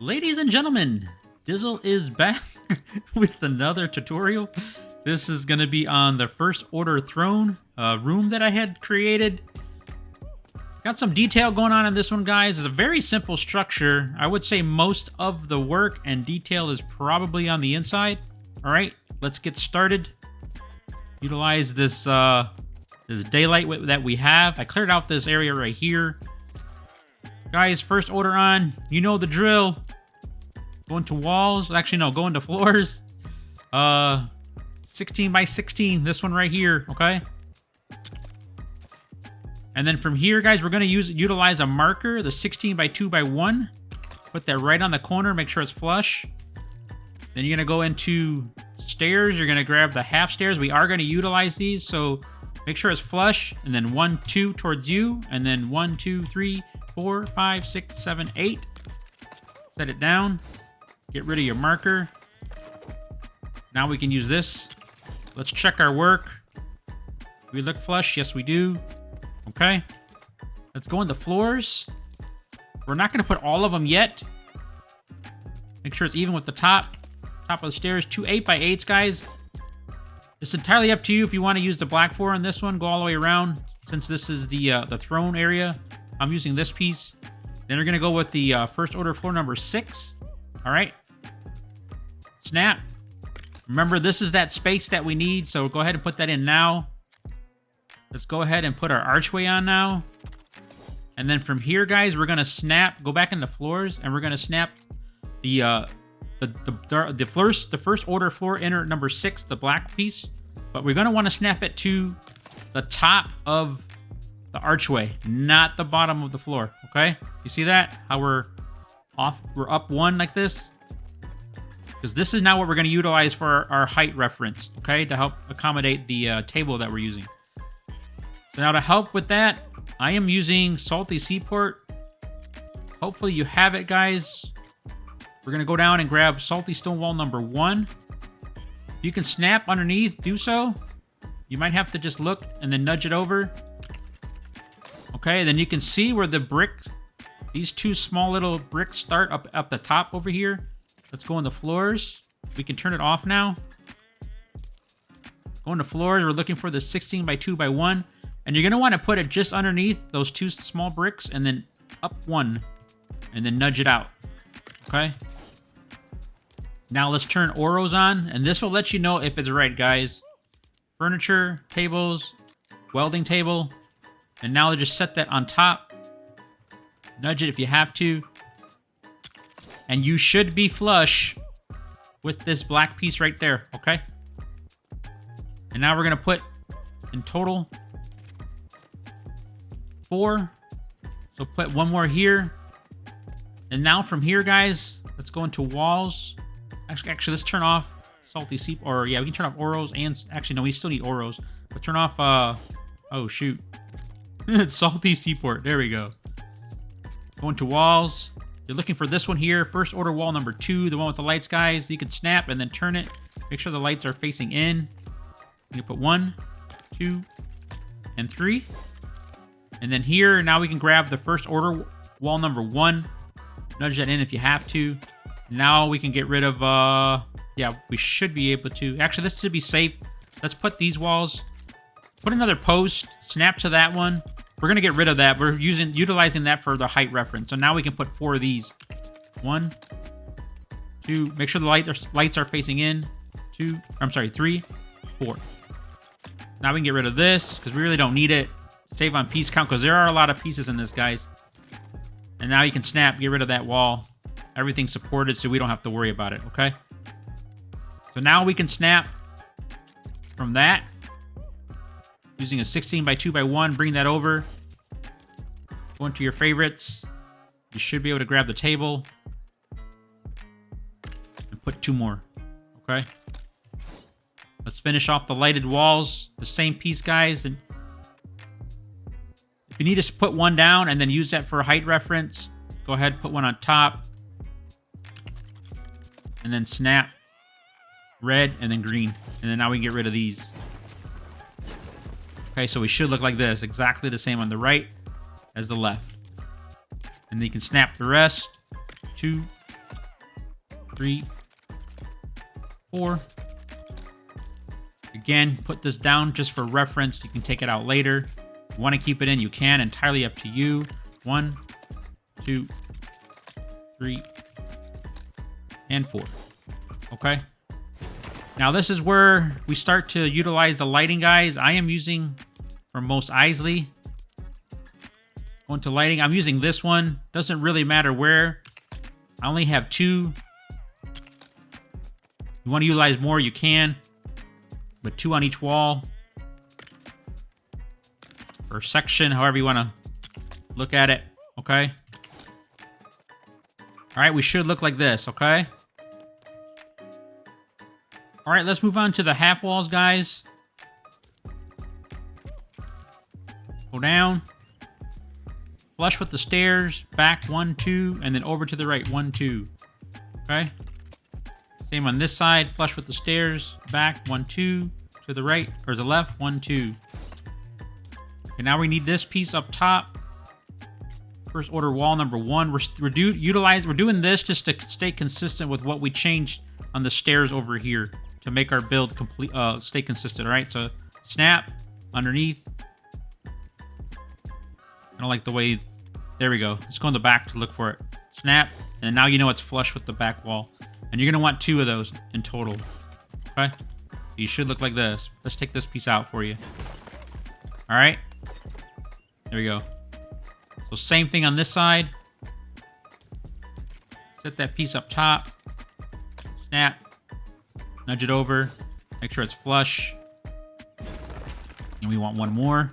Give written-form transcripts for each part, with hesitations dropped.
Ladies and gentlemen, Dizzle is back with another tutorial. This is going to be on the First Order throne room that I had created. Got some detail going on in this one, guys. It's a very simple structure. I would say most of the work and detail is probably on the inside. All right, let's get started. Utilize this this daylight that we have. I cleared out this area right here. Guys, First Order on. You know the drill. Go into walls. Actually, no, go into floors. 16 by 16. This one right here, okay? And then from here, guys, we're going to utilize a marker, the 16 by 2 by 1. Put that right on the corner. Make sure it's flush. Then you're going to go into stairs. You're going to grab the half stairs. We are going to utilize these, so make sure it's flush. And then 1, 2 towards you. And then 1, 2, 3, 4, 5, 6, 7, 8. Set it down. Get rid of your marker. Now we can use this. Let's check our work. Do we look flush? Yes, we do. Okay. Let's go into floors. We're not going to put all of them yet. Make sure it's even with the top of the stairs. 2 8 by 8s, guys. It's entirely up to you if you want to use the black floor on this one. Go all the way around. Since this is the throne area, I'm using this piece. Then we're going to go with the First Order floor number 6. All right. Snap. Remember, this is that space that we need, so go ahead and put that in now. Let's go ahead and put our archway on now. And then from here, guys, we're going to snap, go back into floors, and we're going to snap the First Order floor inner number 6, the black piece. But we're going to want to snap it to the top of the archway, not the bottom of the floor, okay? You see that? How we're up 1 like this? Because this is now what we're going to utilize for our height reference, okay? To help accommodate the table that we're using. So now to help with that, I am using Salty Seaport. Hopefully you have it, guys. We're going to go down and grab Salty Stone Wall number 1. You can snap underneath, do so. You might have to just look and then nudge it over. Okay, then you can see where the brick, these 2 small little bricks start up the top over here. Let's go on the floors. We can turn it off now. Go into floors. We're looking for the 16 by 2 by 1. And you're going to want to put it just underneath those 2 small bricks and then up 1. And then nudge it out. Okay? Now let's turn Oros on. And this will let you know if it's right, guys. Furniture, tables, welding table. And now just set that on top. Nudge it if you have to. And you should be flush with this black piece right there, okay? And now we're going to put in total 4. So put 1 more here. And now from here, guys, let's go into walls. Actually, let's turn off Salty Seep. Or, yeah, we can turn off Oros. And actually, no, we still need Oros. But turn off, oh, shoot. Salty Seaport. There we go. Go into walls. You're looking for this one here. First Order wall number 2. The one with the lights, guys. You can snap and then turn it. Make sure the lights are facing in. You put 1, 2, and 3. And then here, now we can grab the First Order wall number 1. Nudge that in if you have to. Now we can get rid of, yeah, we should be able to. Actually, this should be safe. Let's put these walls. Put another post. Snap to that one. We're going to get rid of that. We're utilizing that for the height reference. So now we can put 4 of these. 1, 2. Make sure the lights are facing in. 2. I'm sorry, 3, 4. Now we can get rid of this because we really don't need it. Save on piece count because there are a lot of pieces in this, guys. And now you can snap, get rid of that wall. Everything's supported so we don't have to worry about it, okay? So now we can snap from that. Using a 16 by 2 by 1, bring that over. Go into your favorites. You should be able to grab the table. And put 2 more. Okay? Let's finish off the lighted walls. The same piece, guys. And if you need to put 1 down and then use that for a height reference, go ahead, put 1 on top. And then snap. Red and then green. And then now we can get rid of these. Okay, so we should look like this. Exactly the same on the right as the left. And then you can snap the rest. 2, 3, 4. Again, put this down just for reference. You can take it out later. If you want to keep it in, you can. Entirely up to you. 1, 2, 3, and 4. Okay. Now this is where we start to utilize the lighting, guys. I am using for most TDIZZLE. Going to lighting. I'm using this one. Doesn't really matter where. I only have 2. You want to utilize more, you can. But 2 on each wall. Or section, however you want to look at it. Okay. Alright, we should look like this, okay? Alright, let's move on to the half walls, guys. Go down. Flush with the stairs. Back 1, 2. And then over to the right. 1, 2. Okay? Same on this side. Flush with the stairs. Back 1, 2. To the right. Or the left. 1, 2. Okay, now we need this piece up top. First order wall number 1. We're doing this just to stay consistent with what we changed on the stairs over here to make our build complete, stay consistent. All right, so snap underneath. I don't like the way. There we go. Let's go in the back to look for it. Snap, and now you know it's flush with the back wall. And you're gonna want 2 of those in total. Okay, you should look like this. Let's take this piece out for you. All right, there we go. So same thing on this side. Set that piece up top. Snap. Nudge it over. Make sure it's flush. And we want 1 more.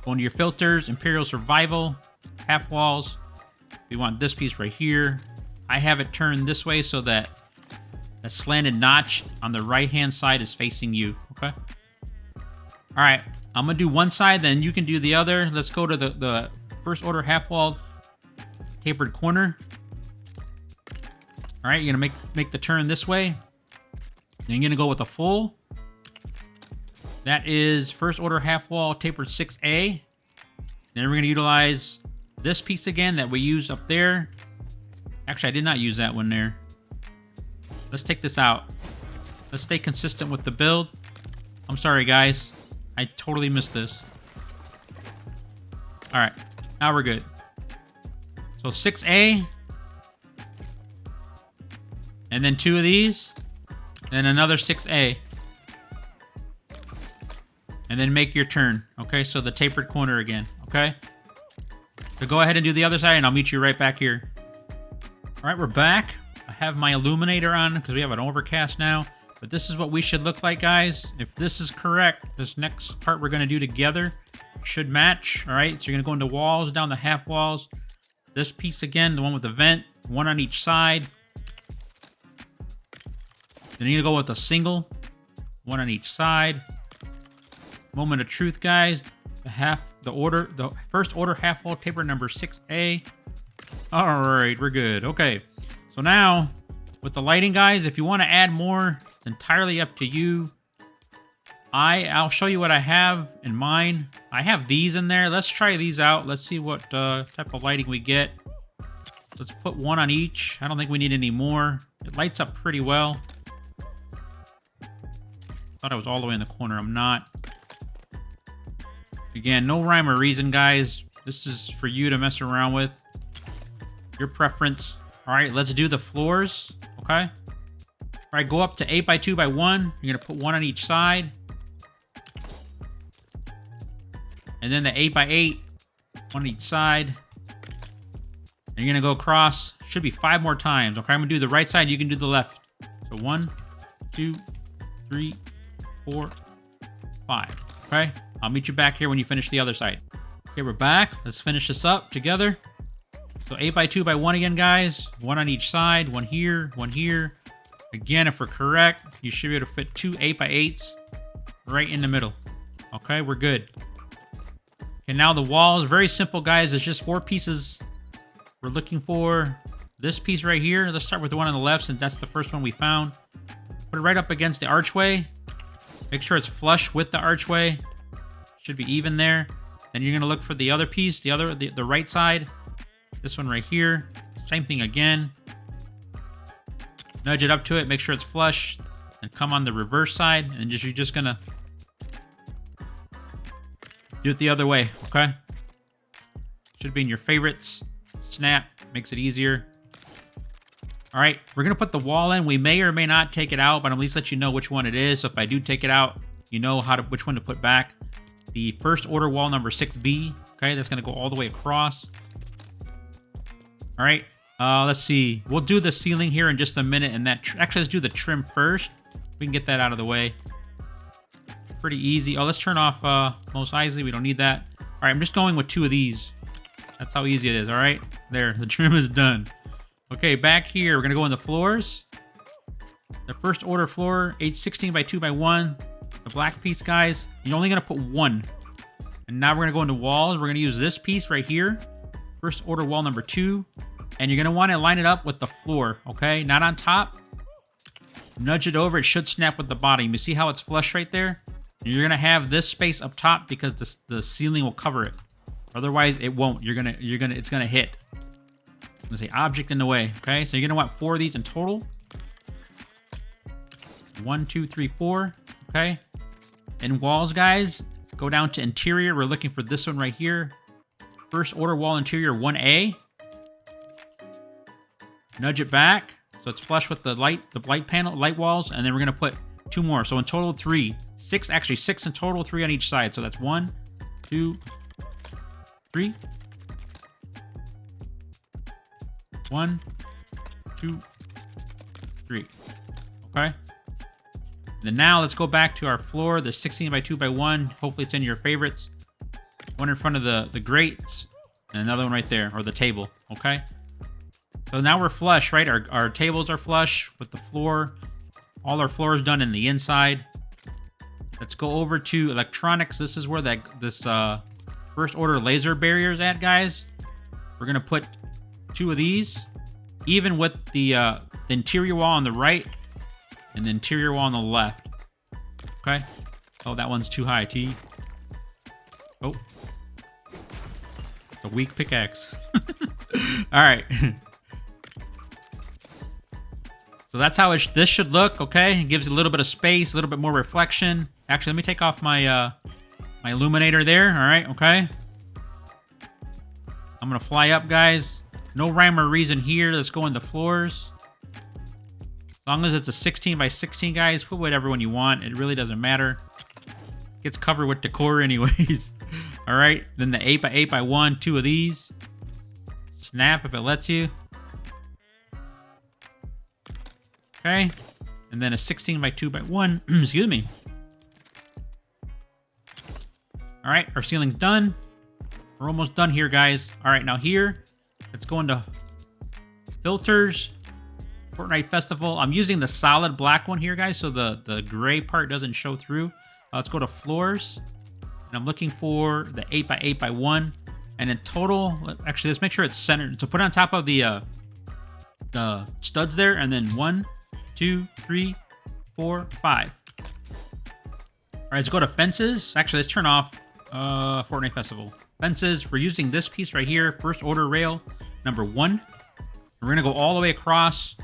Go into your filters. Imperial Survival. Half walls. We want this piece right here. I have it turned this way so that the slanted notch on the right-hand side is facing you. Okay? Alright. I'm going to do one side, then you can do the other. Let's go to the first order half wall tapered corner. All right, you're going to make the turn this way. Then you're going to go with a full. That is first order half wall tapered 6A. Then we're going to utilize this piece again that we used up there. Actually, I did not use that one there. Let's take this out. Let's stay consistent with the build. I'm sorry, guys. I totally missed this. All right, now we're good. So 6A. And then 2 of these. Then another 6A. And then make your turn. Okay, so the tapered corner again. Okay? So go ahead and do the other side, and I'll meet you right back here. All right, we're back. I have my illuminator on because we have an overcast now. But this is what we should look like, guys. If this is correct, this next part we're going to do together should match. All right, so you're going to go into walls, down the half walls. This piece again, the one with the vent, 1 on each side. Then you're going to go with a single, 1 on each side. Moment of truth, guys. The first order half wall taper number 6A. All right, we're good. Okay, so now with the lighting, guys, if you want to add more, it's entirely up to you. I'll show you what I have in mind. I have these in there. Let's try these out. Let's see what type of lighting we get. Let's put 1 on each. I don't think we need any more. It lights up pretty well. Thought I was all the way in the corner. I'm not. Again, no rhyme or reason, guys. This is for you to mess around with. Your preference. All right, let's do the floors. Okay. All right, go up to 8x2x1. You're gonna put 1 on each side. And then the 8x8, 1 on each side. And you're gonna go across. Should be 5 more times. Okay, I'm gonna do the right side. You can do the left. So 1, 2, 3, 4, 5. Okay, I'll meet you back here when you finish the other side. Okay, we're back. Let's finish this up together. So 8x2x1 again, guys. 1 on each side. 1 here, 1 here. Again, if we're correct, you should be able to fit 2 8x8s right in the middle. Okay, we're good. Okay, now the walls, very simple, guys. It's just 4 pieces. We're looking for this piece right here. Let's start with the one on the left since that's the first one we found. Put it right up against the archway. Make sure it's flush with the archway. Should be even there. Then you're gonna look for the other piece, the right side. This one right here. Same thing again. Nudge it up to it, make sure it's flush, and come on the reverse side, and you're just gonna do it the other way, okay? Should be in your favorites. Snap, makes it easier. All right, we're gonna put the wall in. We may or may not take it out, but at least let you know which one it is. So if I do take it out, you know which one to put back. The first order wall number 6B, okay? That's gonna go all the way across. All right, let's see. We'll do the ceiling here in just a minute, and actually, let's do the trim first. We can get that out of the way. Pretty easy. Oh, let's turn off Most Isley. We don't need that. All right, I'm just going with 2 of these. That's how easy it is, all right? There, the trim is done. Okay, back here, we're gonna go in the floors. The first order floor, H16 by 2 by 1. The black piece, guys, you're only gonna put 1. And now we're gonna go into walls. We're gonna use this piece right here. First order wall number 2. And you're gonna wanna line it up with the floor, okay? Not on top. Nudge it over, it should snap with the bottom. You see how it's flush right there? You're gonna have this space up top because the ceiling will cover it. Otherwise, it won't. It's gonna hit. Let's say object in the way. Okay, so you're gonna want 4 of these in total. 1, 2, 3, 4. Okay. In walls, guys, go down to interior. We're looking for this one right here. First order wall interior 1A. Nudge it back so it's flush with the light panel, light walls, and then we're gonna put 2 more. So in total 3. 6, actually 6 in total, 3 on each side. So that's 1, 2, 3. 1, 2, 3. Okay. Then now let's go back to our floor, the 16 by 2 by 1. Hopefully it's in your favorites. One in front of the grates, and another one right there, or the table. Okay. So now we're flush, right? Our tables are flush with the floor. All our floor is done in the inside. Let's go over to electronics. This is where this first order laser barrier is at, guys. We're gonna put 2 of these, even with the interior wall on the right and the interior wall on the left. Okay. Oh, that one's too high, T. Oh. The weak pickaxe. All right. So that's how this should look, okay? It gives a little bit of space, a little bit more reflection. Actually, let me take off my my illuminator there, all right, okay? I'm gonna fly up, guys. No rhyme or reason here. Let's go into floors. As long as it's a 16 by 16, guys, put whatever one you want. It really doesn't matter. Gets covered with decor anyways. All right, then the 8 by 8 by 1, 2 of these. Snap if it lets you. Okay, and then a 16 by 2 by 1, excuse me. All right, our ceiling's done. We're almost done here, guys. All right, now here, let's go into filters, Fortnite Festival. I'm using the solid black one here, guys, so the gray part doesn't show through. Let's go to floors, and I'm looking for the 8 by 8 by 1. And in total, actually, let's make sure it's centered. So put it on top of the studs there, and then 1, 2, 3, 4, 5. All right, let's go to fences. Actually, let's turn off Fortnite Festival. Fences, we're using this piece right here, first order rail, number 1. We're gonna go all the way across,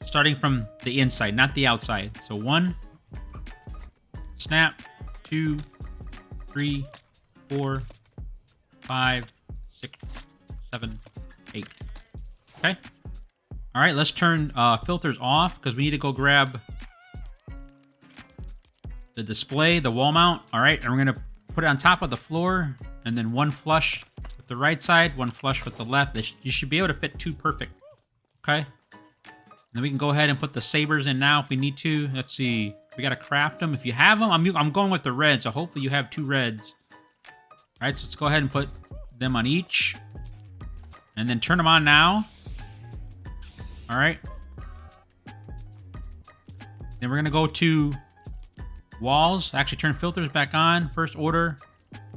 starting from the inside, not the outside. So 1, snap, 2, 3, 4, 5, 6, 7, 8. Okay. All right, let's turn filters off because we need to go grab the display, the wall mount. All right, and we're gonna put it on top of the floor, and then 1 flush with the right side, 1 flush with the left. You should be able to fit 2 perfect. Okay. And then we can go ahead and put the sabers in now if we need to. Let's see. We gotta craft them. If you have them, I'm going with the red, so hopefully you have 2 reds. All right, so let's go ahead and put them on each, and then turn them on now. All right. Then we're gonna go to walls. Actually, turn filters back on. First order,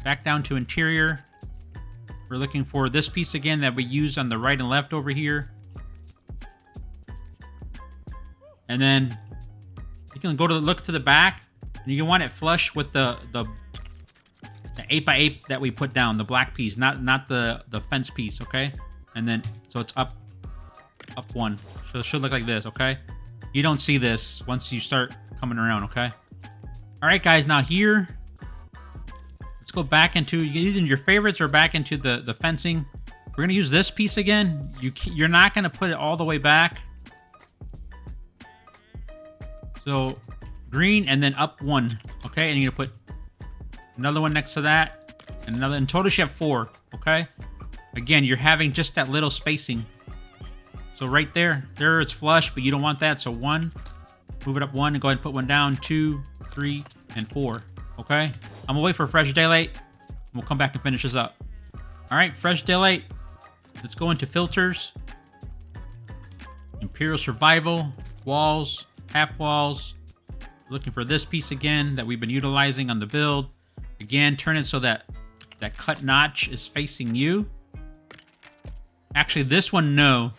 back down to interior. We're looking for this piece again that we used on the right and left over here. And then you can go to look to the back, and you can want it flush with the 8 by 8 that we put down, the black piece, not the fence piece, okay? And then so it's up up 1. So it should look like this, okay? You don't see this once you start coming around, okay? All right, guys, now here, let's go back into either your favorites or back into the fencing. We're gonna use this piece again. You're not gonna put it all the way back. So green and then up 1, okay? And you're gonna put another one next to that, and another. In total, you have 4, okay? Again, you're having just that little spacing. So right there it's flush, but you don't want that. So 1, move it up 1, and go ahead and put 1 down. 2, 3, and 4. Okay? I'm gonna wait for fresh daylight, and we'll come back and finish this up. All right, fresh daylight. Let's go into filters. Imperial Survival, walls, half walls. Looking for this piece again that we've been utilizing on the build. Again, turn it so that that cut notch is facing you. Actually, this one, no.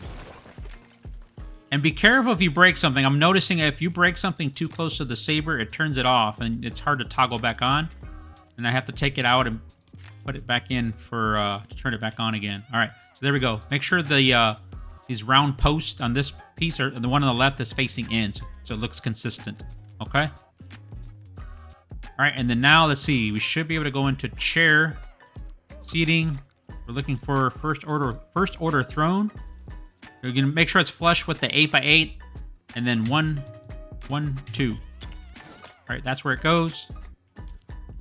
And be careful if you break something. I'm noticing if you break something too close to the saber, it turns it off, and it's hard to toggle back on. And I have to take it out and put it back in for to turn it back on again. All right, so there we go. Make sure the these round posts on this piece, or the one on the left, is facing in, so it looks consistent. Okay. All right, and then now let's see. We should be able to go into chair seating. We're looking for first order throne. We're gonna make sure it's flush with the 8x8, and then 1, 1, 2. All right, that's where it goes.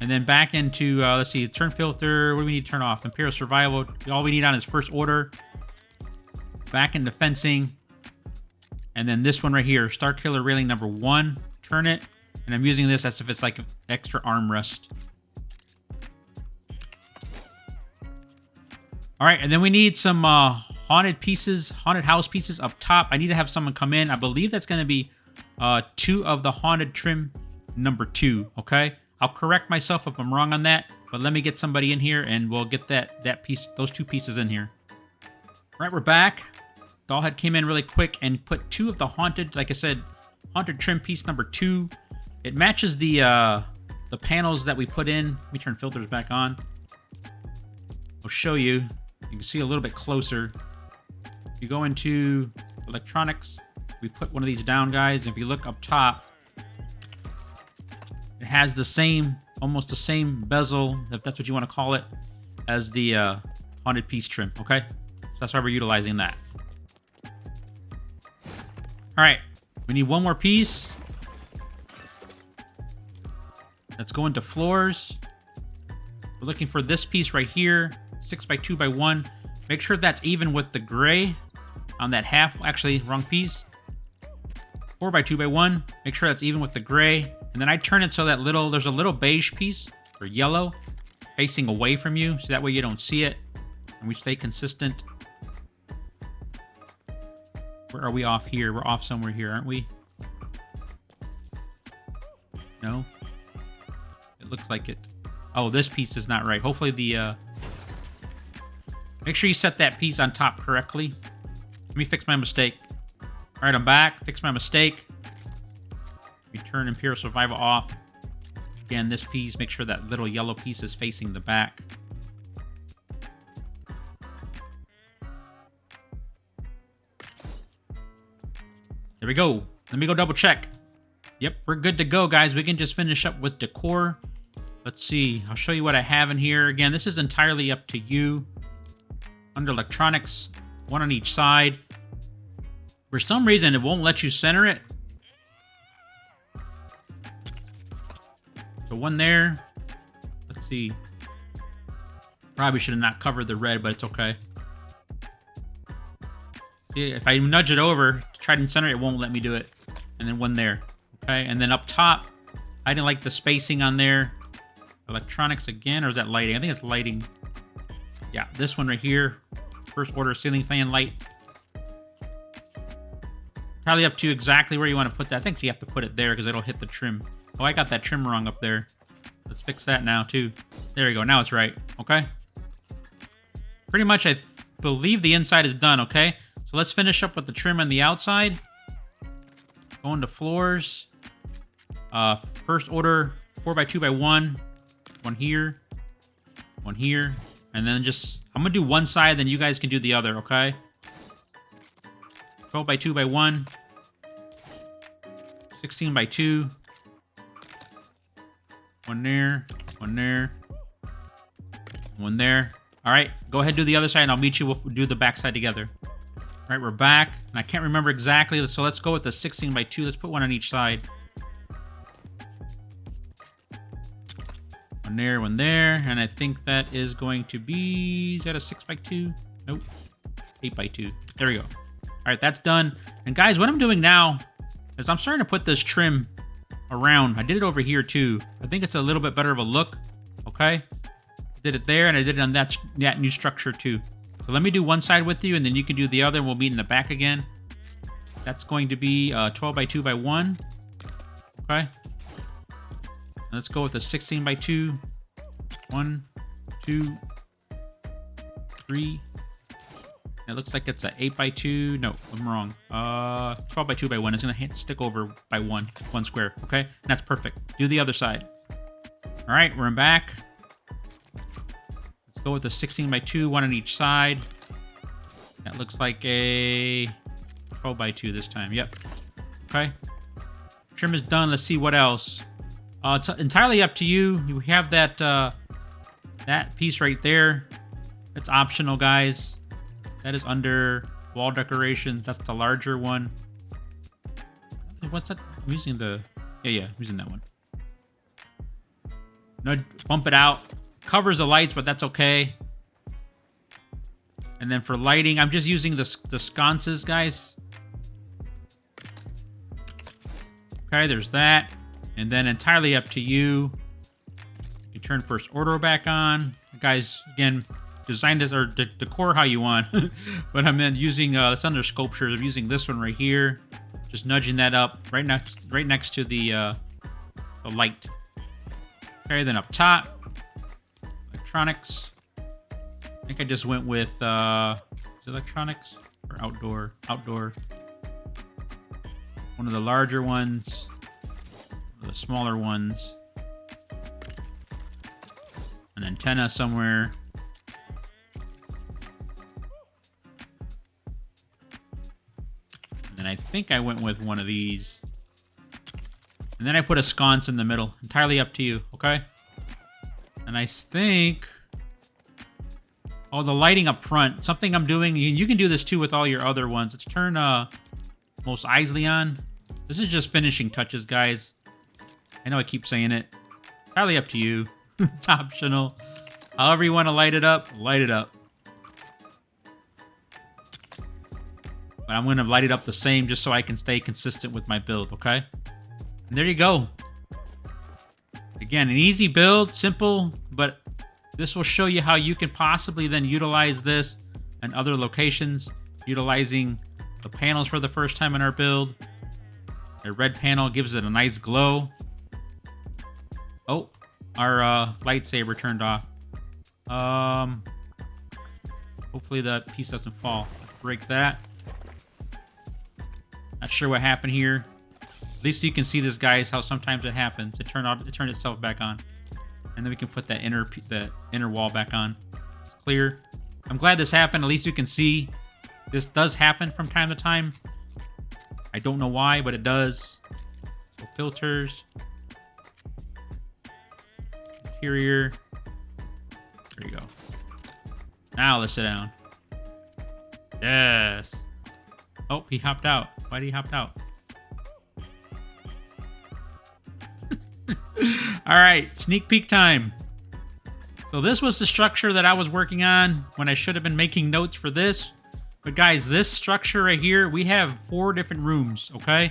And then back into let's see, turn filter. What do we need to turn off? Imperial Survival. All we need on is first order. Back into fencing, and then this one right here, Star Killer railing number 1. Turn it, and I'm using this as if it's like an extra armrest. All right, and then we need some haunted house pieces up top. I need to have someone come in. I believe that's going to be 2 of the haunted trim number 2. Okay, I'll correct myself if I'm wrong on that, but let me get somebody in here, and we'll get that piece, those 2 pieces in here. All right, we're back. Dollhead came in really quick and put 2 of the haunted, like I said, haunted trim piece number 2. It matches the panels that we put in. Let me turn filters back on. I'll show you. You can see a little bit closer. If you go into electronics, we put one of these down, guys. If you look up top, it has the same, almost the same bezel, if that's what you want to call it, as the haunted piece trim, okay? So that's why we're utilizing that. All right, we need 1 more piece. Let's go into floors. We're looking for this piece right here, 6x2x1. Make sure that's even with the gray on that half. Actually, wrong piece. 4x2x1. Make sure that's even with the gray. And then I turn it so that there's a little beige piece, or yellow, facing away from you, so that way you don't see it. And we stay consistent. Where are we off here? We're off somewhere here, aren't we? No? It looks like it. Oh, this piece is not right. Hopefully the... Make sure you set that piece on top correctly. Let me fix my mistake. All right, I'm back. Fix my mistake. We turn Imperial Survival off. Again, this piece, make sure that little yellow piece is facing the back. There we go. Let me go double check. Yep, we're good to go, guys. We can just finish up with decor. Let's see. I'll show you what I have in here. Again, this is entirely up to you. Under electronics, 1 on each side. For some reason, it won't let you center it. So 1 there. Let's see. Probably should have not covered the red, but it's okay. Yeah, if I nudge it over to try to center it, it won't let me do it. And then 1 there. Okay, and then up top, I didn't like the spacing on there. Electronics again, or is that lighting? I think it's lighting. Yeah, this one right here. First order ceiling fan light. Entirely up to you exactly where you want to put that. I think you have to put it there because it'll hit the trim. Oh, I got that trim wrong up there. Let's fix that now too. There we go. Now it's right. Okay. Pretty much, I believe the inside is done. Okay. So let's finish up with the trim on the outside. Go into floors. First order 4x2x1. 1 here. 1 here. And then just, I'm going to do one side, then you guys can do the other, okay? 12 by 2 by 1. 16 by 2. One there. One there. One there. All right, go ahead and do the other side, and I'll meet you. We'll do the back side together. All right, we're back, and I can't remember exactly, so let's go with the 16 by 2. Let's put one on each side. One there, and I think that is going to be... Is that a 6 by 2? Nope. 8 by 2. There we go. All right, that's done. And guys, what I'm doing now is I'm starting to put this trim around. I did it over here, too. I think it's a little bit better of a look, okay? Did it there, and I did it on that new structure too. So let me do one side with you, and then you can do the other, and we'll meet in the back again. That's going to be 12 by 2 by 1. Okay. Let's go with the 16 by 2. 1, 2, 3. It looks like it's an 8 by 2. No, I'm wrong. 12 by 2 by 1 is going to stick over by one square. Okay, and that's perfect. Do the other side. All right, we're in back. Go with the 16 by 2, one on each side. That looks like a 12 by 2 this time. Yep. Okay. Trim is done. Let's see what else. It's entirely up to you. We have that that piece right there. It's optional, guys. That is under wall decorations. That's the larger one. What's that? I'm using the... Yeah, I'm using that one. No, bump it out. Covers the lights, but that's okay. And then for lighting, I'm just using the sconces, guys. Okay, there's that. And then entirely up to you. You turn first order back on. Guys, again, design this or decor how you want. But I'm then using it's under sculptures. I'm using this one right here. Just nudging that up right next to the light. Okay, then up top. Electronics. I think I just went with is it electronics or outdoor? Outdoor. One of the larger ones, one of the smaller ones. An antenna somewhere. And then I think I went with one of these. And then I put a sconce in the middle. Entirely up to you, okay? And I think... Oh, the lighting up front. Something I'm doing... You can do this too with all your other ones. Let's turn Mos Eisley on. This is just finishing touches, guys. I know I keep saying it. Entirely up to you. It's optional. However you want to light it up, light it up. But I'm going to light it up the same just so I can stay consistent with my build, okay? And there you go. Again, an easy build, simple, but this will show you how you can possibly then utilize this in other locations, utilizing the panels for the first time in our build. The red panel gives it a nice glow. Oh, our lightsaber turned off. Hopefully the piece doesn't fall. Break that. Not sure what happened here. At least you can see this, guys, how sometimes it happens. It turned itself back on. And then we can put that inner wall back on. It's clear. I'm glad this happened. At least you can see this does happen from time to time. I don't know why, but it does. So filters. Interior. There you go. Now let's sit down. Yes. Oh, he hopped out. Why did he hop out? All right, sneak peek time. So this was the structure that I was working on when I should have been making notes for this. But guys, this structure right here, we have 4 different rooms, okay?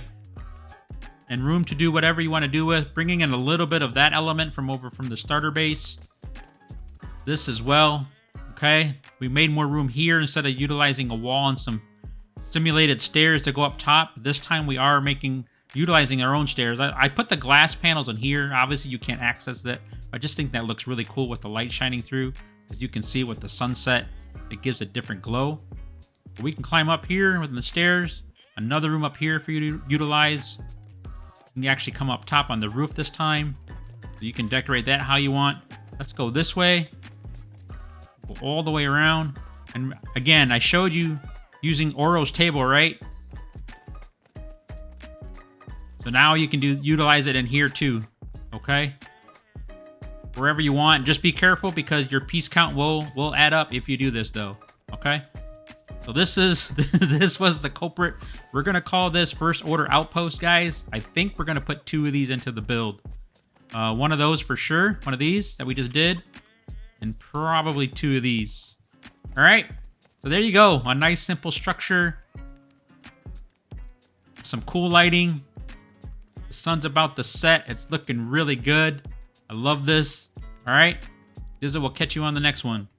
And room to do whatever you want to do with. Bringing in a little bit of that element from the starter base. This as well, okay? We made more room here instead of utilizing a wall and some simulated stairs to go up top. This time we are utilizing our own stairs. I put the glass panels in here. Obviously, you can't access that. I just think that looks really cool with the light shining through. As you can see with the sunset, it gives a different glow. But we can climb up here within the stairs. Another room up here for you to utilize. You can actually come up top on the roof this time. So you can decorate that how you want. Let's go this way. Go all the way around. And again, I showed you using Oro's table, right? So now you can utilize it in here too, okay? Wherever you want. Just be careful because your piece count will add up if you do this though, okay? So this was the culprit. We're gonna call this first order outpost, guys. I think we're gonna put 2 of these into the build. One of those for sure, one of these that we just did, and probably 2 of these. All right, so there you go, a nice simple structure. Some cool lighting. The sun's about to set. It's looking really good. I love this. All right, Dizzle will catch you on the next one.